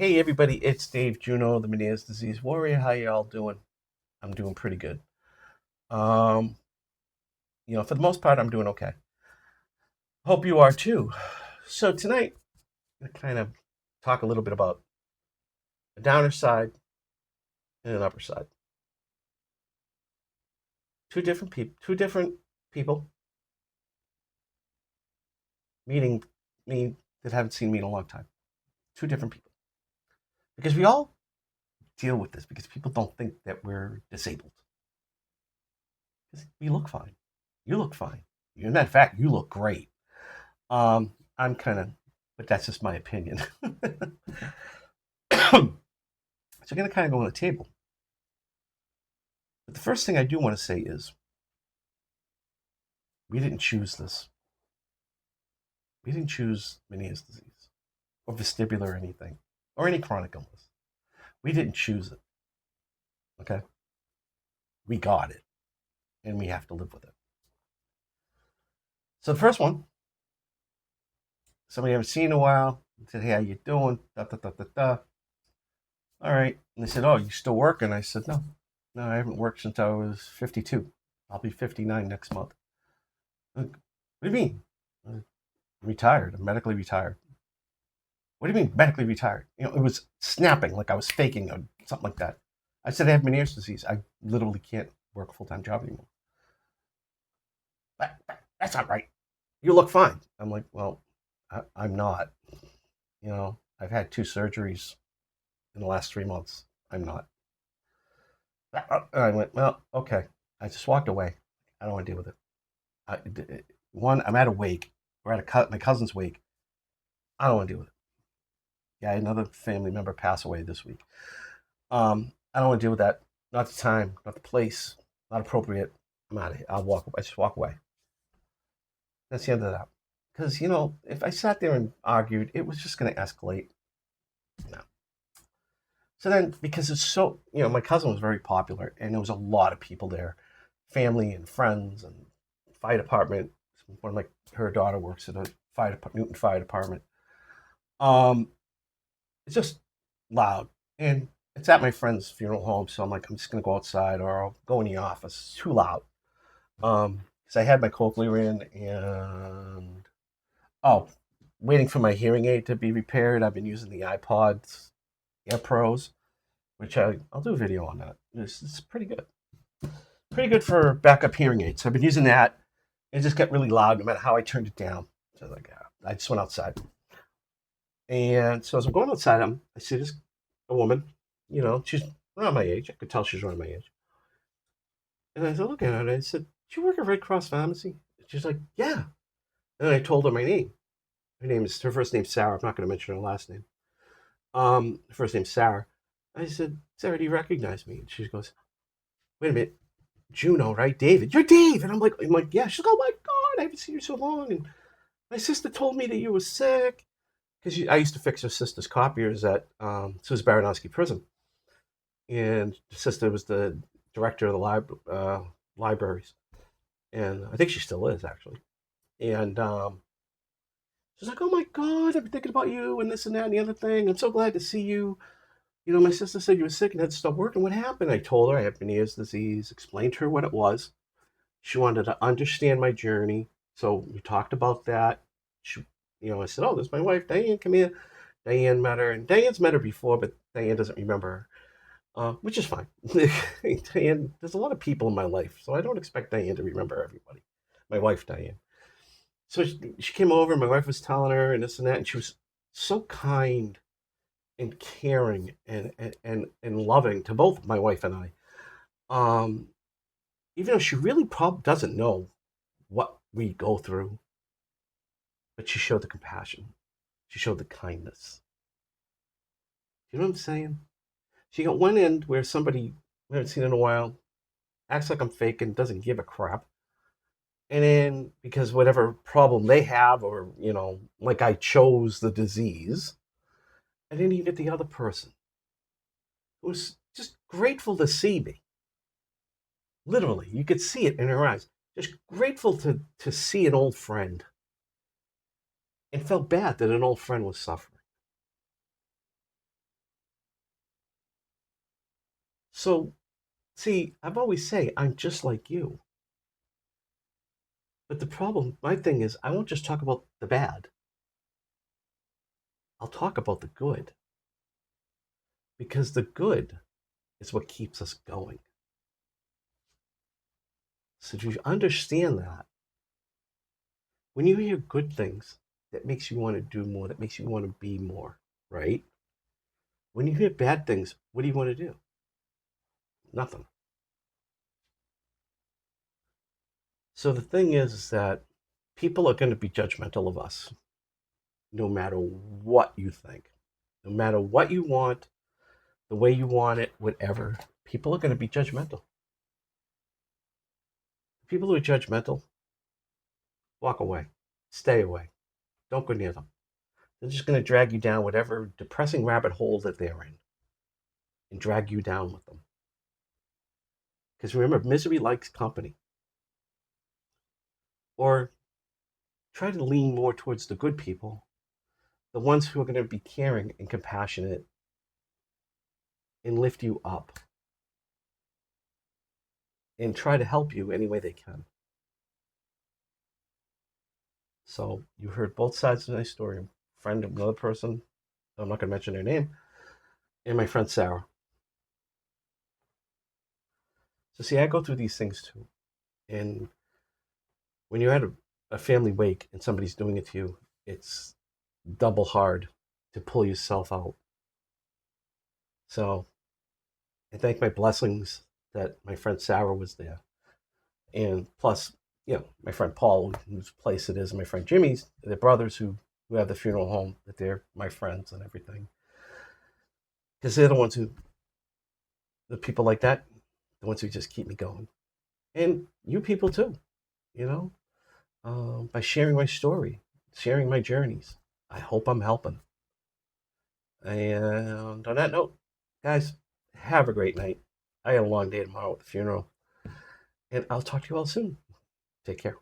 Hey everybody, it's Dave Juno, the Meniere's Disease Warrior. How y'all doing? I'm doing pretty good. Um, for the most part, I'm doing okay. Hope you are too. So tonight, I'm gonna kind of talk a little bit about a downer side and an upper side. Two different people meeting me that haven't seen me in a long time. Two different people. Because we all deal with this because people don't think that we're disabled. Because we look fine. You look fine. As a matter of fact, you look great. I'm kind of, but that's just my opinion. So I'm going to kind of go on the table. But the first thing I do want to say is we didn't choose this. We didn't choose Meniere's disease or vestibular or anything or any chronic illness. We didn't choose it. Okay? We got it and we have to live with it. So the first one, somebody I haven't seen in a while, said, "Hey, how you doing? Da, da, da, da, da." All right. And they said, "Oh, you still working?" I said, "No. No, I haven't worked since I was 52. I'll be 59 next month." Like, what do you mean? I'm retired. I'm medically retired. What do you mean medically retired? It was snapping like I was faking or something like that. I said I have Meniere's disease. I literally can't work a full time job anymore. That's not right. You look fine. I'm like, well, I'm not. I've had two surgeries in the last 3 months. I'm not. I went, well, okay. I just walked away. I don't want to deal with it. I, one, I'm at a wake. We're at my cousin's wake. I don't want to deal with it. Yeah, another family member passed away this week. I don't want to deal with that. Not the time, not the place, not appropriate. I'm out of here. I'll walk. I just walk away. That's the end of that. Because if I sat there and argued, it was just going to escalate. No. So then, because it's so, my cousin was very popular, and there was a lot of people there, family and friends and fire department. One of her daughter works at a Newton Fire Department. Um, it's just loud, and it's at my friend's funeral home. So I'm like, I'm just gonna go outside, or I'll go in the office. It's too loud. Because I had my cochlear in, and oh, waiting for my hearing aid to be repaired. I've been using the iPods Air Pros, which I'll do a video on that. It's pretty good. Pretty good for backup hearing aids. So I've been using that. It just got really loud no matter how I turned it down. So I just went outside. And so as I'm going outside, I see this a woman, she's around my age. I could tell she's around my age. And I said, look at her, and I said, "Do you work at Red Cross Pharmacy?" She's like, "Yeah." And I told her my name. Her first name's Sarah. I'm not going to mention her last name. Her first name's Sarah. I said, "Sarah, do you recognize me?" And she goes, "Wait a minute, Juno, right? David. You're Dave." And I'm like, "Yeah." She's like, "Oh my God, I haven't seen you so long. And my sister told me that you were sick." Because I used to fix her sister's copiers at Susan Baranowski Prison. And her sister was the director of the libraries. And I think she still is, actually. And she's like, "Oh my God, I've been thinking about you and this and that and the other thing. I'm so glad to see you. My sister said you were sick and had to stop working. What happened?" I told her I had Meniere's disease, explained to her what it was. She wanted to understand my journey. So we talked about that. She, I said, "Oh, there's my wife, Diane. Come here." Diane met her, and Diane's met her before, but Diane doesn't remember her, which is fine. Diane, there's a lot of people in my life, so I don't expect Diane to remember everybody. My wife, Diane. So she came over, and my wife was telling her and this and that, and she was so kind and caring and loving to both my wife and I. Um, Even though she really probably doesn't know what we go through, but she showed the compassion. She showed the kindness. You know what I'm saying? She got one end where somebody I haven't seen in a while acts like I'm fake and doesn't give a crap. And then because whatever problem they have, or, like I chose the disease, and then you get the other person who's just grateful to see me. Literally, you could see it in her eyes. Just grateful to see an old friend, and felt bad that an old friend was suffering. So, see, I've always say I'm just like you. But the problem, my thing is, I won't just talk about the bad. I'll talk about the good because the good is what keeps us going. So, do you understand that? When you hear good things, that makes you want to do more, that makes you want to be more, right? When you hear bad things, what do you want to do? Nothing. So, the thing is that people are going to be judgmental of us no matter what you think, no matter what you want, the way you want it, whatever. People are going to be judgmental. People who are judgmental, walk away, stay away, don't go near them. They're just going to drag you down whatever depressing rabbit hole that they're in and drag you down with them. Because remember, misery likes company. Or try to lean more towards the good people, the ones who are going to be caring and compassionate and lift you up and try to help you any way they can. So you heard both sides of my story. A friend of another person, I'm not going to mention their name, and my friend Sarah. So see, I go through these things too. And when you're at a family wake and somebody's doing it to you, it's double hard to pull yourself out. So I thank my blessings that my friend Sarah was there. And plus, my friend Paul, whose place it is, and my friend Jimmy's, they're brothers who have the funeral home, that they're my friends and everything. Because they're the ones who, the people like that, the ones who just keep me going. And you people too, you know, by sharing my story, sharing my journeys. I hope I'm helping. And on that note, guys, have a great night. I got a long day tomorrow at the funeral. And I'll talk to you all soon. Take care.